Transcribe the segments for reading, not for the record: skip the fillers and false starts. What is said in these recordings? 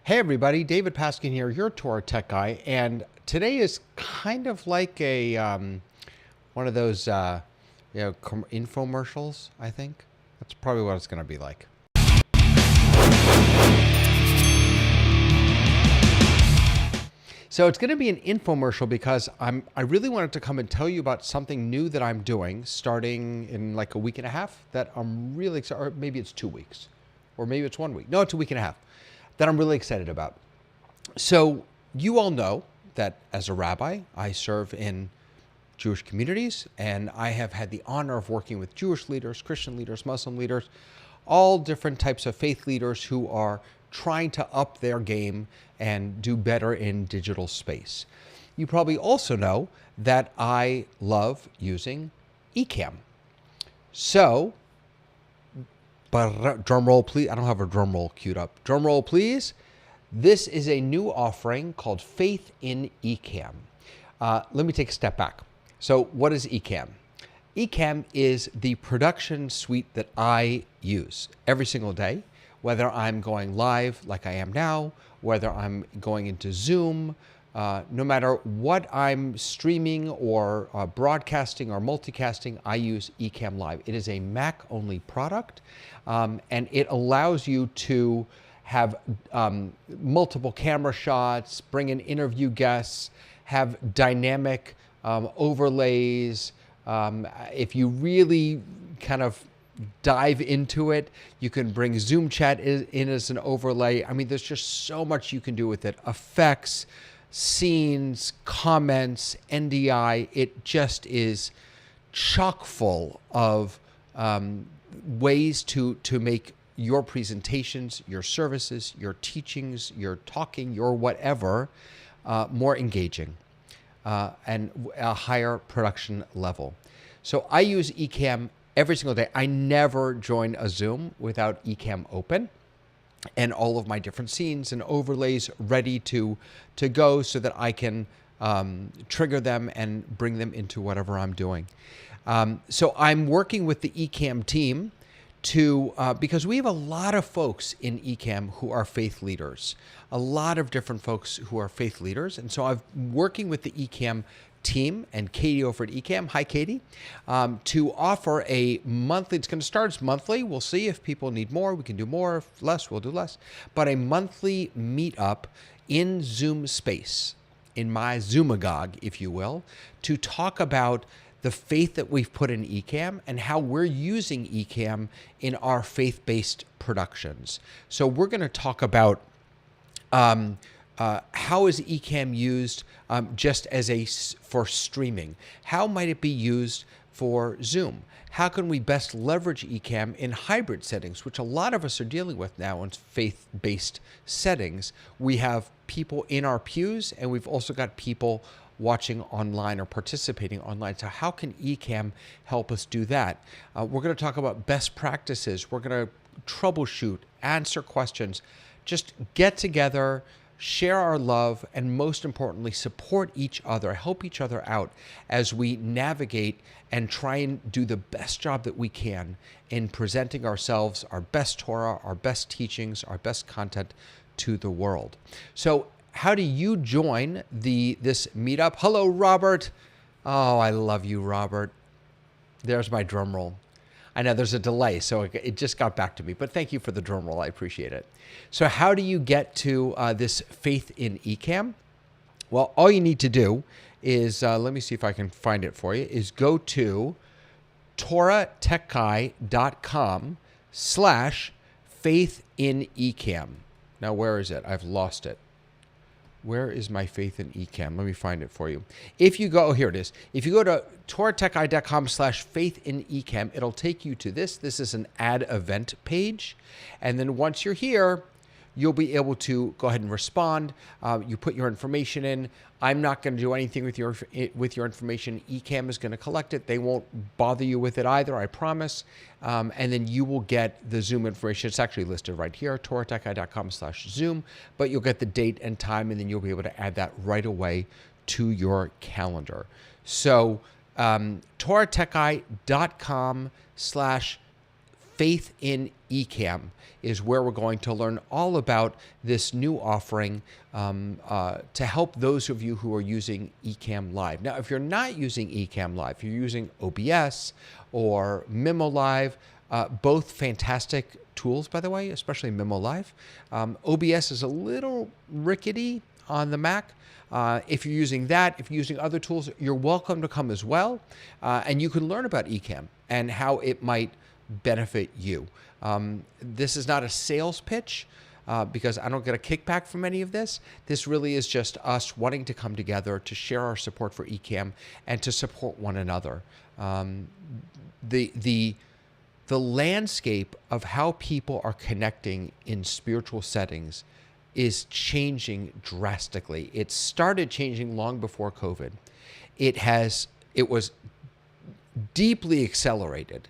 Hey everybody, David Paskin here, your Torah tech guy, and today is kind of like a one of those infomercials. I think that's probably what it's going to be like. So it's going to be an infomercial because I really wanted to come and tell you about something new that I'm doing starting in like a week and a half that I'm really excited, or maybe it's 2 weeks, or maybe it's 1 week. No, it's a week and a half that I'm really excited about. So you all know that as a rabbi, I serve in Jewish communities, and I have had the honor of working with Jewish leaders, Christian leaders, Muslim leaders, all different types of faith leaders who are trying to up their game and do better in digital space. You probably also know that I love using Ecamm. So, drum roll, please. I don't have a drum roll queued up. Drum roll, please. This is a new offering called Faith in Ecamm. Let me take a step back. So what is Ecamm? Ecamm is the production suite that I use every single day, whether I'm going live like I am now, whether I'm going into Zoom, no matter what I'm streaming or broadcasting or multicasting, I use Ecamm Live. It is a Mac-only product, and it allows you to have multiple camera shots, bring in interview guests, have dynamic overlays. If you really kind of dive into it, you can bring Zoom chat in as an overlay. I mean, there's just so much you can do with it. Effects, scenes, comments, NDI. It just is chock full of ways to make your presentations, your services, your teachings, your talking, your whatever, more engaging and a higher production level. So I use Ecamm every single day. I never join a Zoom without Ecamm open and all of my different scenes and overlays ready to go so that I can trigger them and bring them into whatever I'm doing. So I'm working with the Ecamm team because we have a lot of folks in Ecamm who are faith leaders, a lot of different folks who are faith leaders. And so I'm working with the Ecamm team and Katie over at Ecamm. Hi, Katie. To offer a monthly, it's going to start as monthly. We'll see if people need more. We can do more. If less, we'll do less. But a monthly meetup in Zoom space, in my Zoomagog, if you will, to talk about the faith that we've put in Ecamm and how we're using Ecamm in our faith-based productions. So we're going to talk about how is Ecamm used just as for streaming? How might it be used for Zoom? How can we best leverage Ecamm in hybrid settings, which a lot of us are dealing with now in faith-based settings? We have people in our pews, and we've also got people watching online or participating online. So how can Ecamm help us do that? We're going to talk about best practices. We're going to troubleshoot, answer questions, just get together, share our love, and most importantly, support each other, help each other out as we navigate and try and do the best job that we can in presenting ourselves, our best Torah, our best teachings, our best content to the world. So how do you join this meetup? Hello, Robert. Oh, I love you, Robert. There's my drum roll. I know there's a delay, so it just got back to me, but thank you for the drum roll. I appreciate it. So how do you get to this faith in Ecamm? Well, all you need to do is, let me see if I can find it for you, is go to TorahTechGuy.com/faith in Ecamm. Now, where is it? I've lost it. Where is my faith in Ecamm? Let me find it for you. If you go, here it is. If you go to TorahTechGuy.com/faith in Ecamm, it'll take you to this. This is an add event page. And then once you're here, you'll be able to go ahead and respond. You put your information in. I'm not going to do anything with your information. Ecamm is going to collect it. They won't bother you with it either, I promise. And then you will get the Zoom information. It's actually listed right here, TorahTechGuy.com/Zoom. But you'll get the date and time, and then you'll be able to add that right away to your calendar. So TorahTechGuy.com/ Faith in Ecamm is where we're going to learn all about this new offering to help those of you who are using Ecamm Live. Now, if you're not using Ecamm Live, if you're using OBS or Mimo Live, both fantastic tools, by the way, especially Mimo Live. OBS is a little rickety on the Mac. If you're using that, if you're using other tools, you're welcome to come as well. And you can learn about Ecamm and how it might benefit you. This is not a sales pitch because I don't get a kickback from any of this. This really is just us wanting to come together to share our support for Ecamm and to support one another. The landscape of how people are connecting in spiritual settings is changing drastically. It started changing long before COVID. It was deeply accelerated,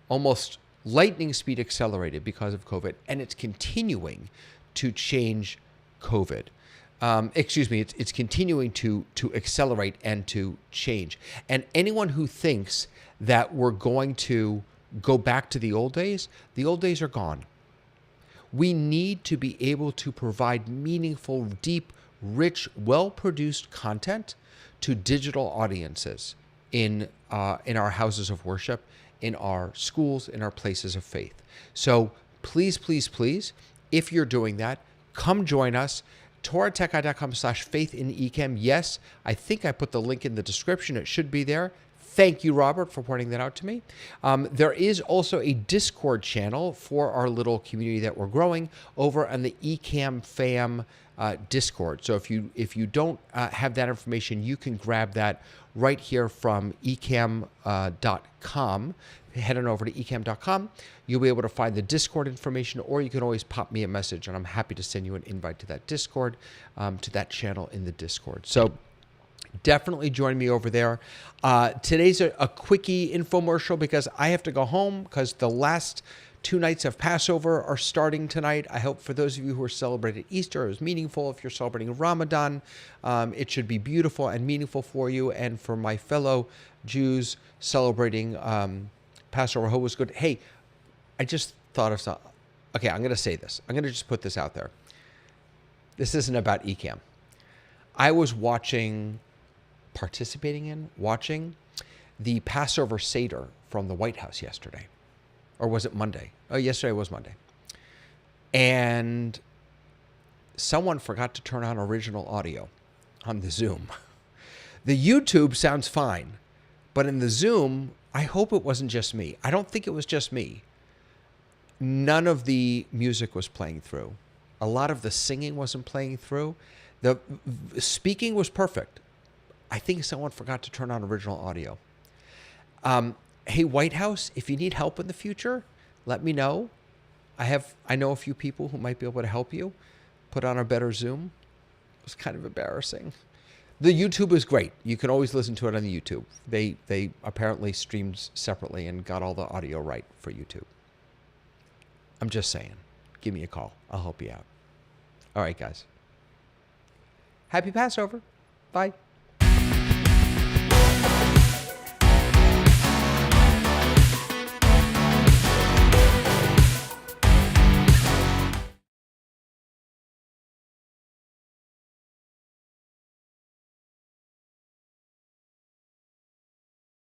almost lightning speed accelerated because of COVID, and it's continuing to change COVID. It's continuing to accelerate and to change. And anyone who thinks that we're going to go back to the old days are gone. We need to be able to provide meaningful, deep, rich, well-produced content to digital audiences in our houses of worship, in our schools, in our places of faith. So please, please, please, if you're doing that, come join us. TorahTechGuide.com/faith in Ecamm. Yes, I think I put the link in the description. It should be there. Thank you, Robert, for pointing that out to me. There is also a Discord channel for our little community that we're growing over on the Ecamm fam Discord. So if you don't have that information, you can grab that right here from ecamm.com. Head on over to ecamm.com. You'll be able to find the Discord information, or you can always pop me a message, and I'm happy to send you an invite to that Discord, to that channel in the Discord. So definitely join me over there. Today's a quickie infomercial because I have to go home because the last 2 nights of Passover are starting tonight. I hope for those of you who are celebrating Easter, it was meaningful. If you're celebrating Ramadan, it should be beautiful and meaningful for you. And for my fellow Jews celebrating Passover, I hope it was good. Hey, I just thought of something. Okay, I'm going to say this. I'm going to just put this out there. This isn't about Ecamm. I was watching the Passover Seder from the White House yesterday. Or was it Monday? Oh, yesterday was Monday. And someone forgot to turn on original audio on the Zoom. The YouTube sounds fine, but in the Zoom, I hope it wasn't just me. I don't think it was just me. None of the music was playing through. A lot of the singing wasn't playing through. The speaking was perfect. I think someone forgot to turn on original audio. Hey, White House, if you need help in the future, let me know. I know a few people who might be able to help you put on a better Zoom. It was kind of embarrassing. The YouTube is great. You can always listen to it on the YouTube. They apparently streamed separately and got all the audio right for YouTube. I'm just saying. Give me a call. I'll help you out. All right, guys. Happy Passover. Bye.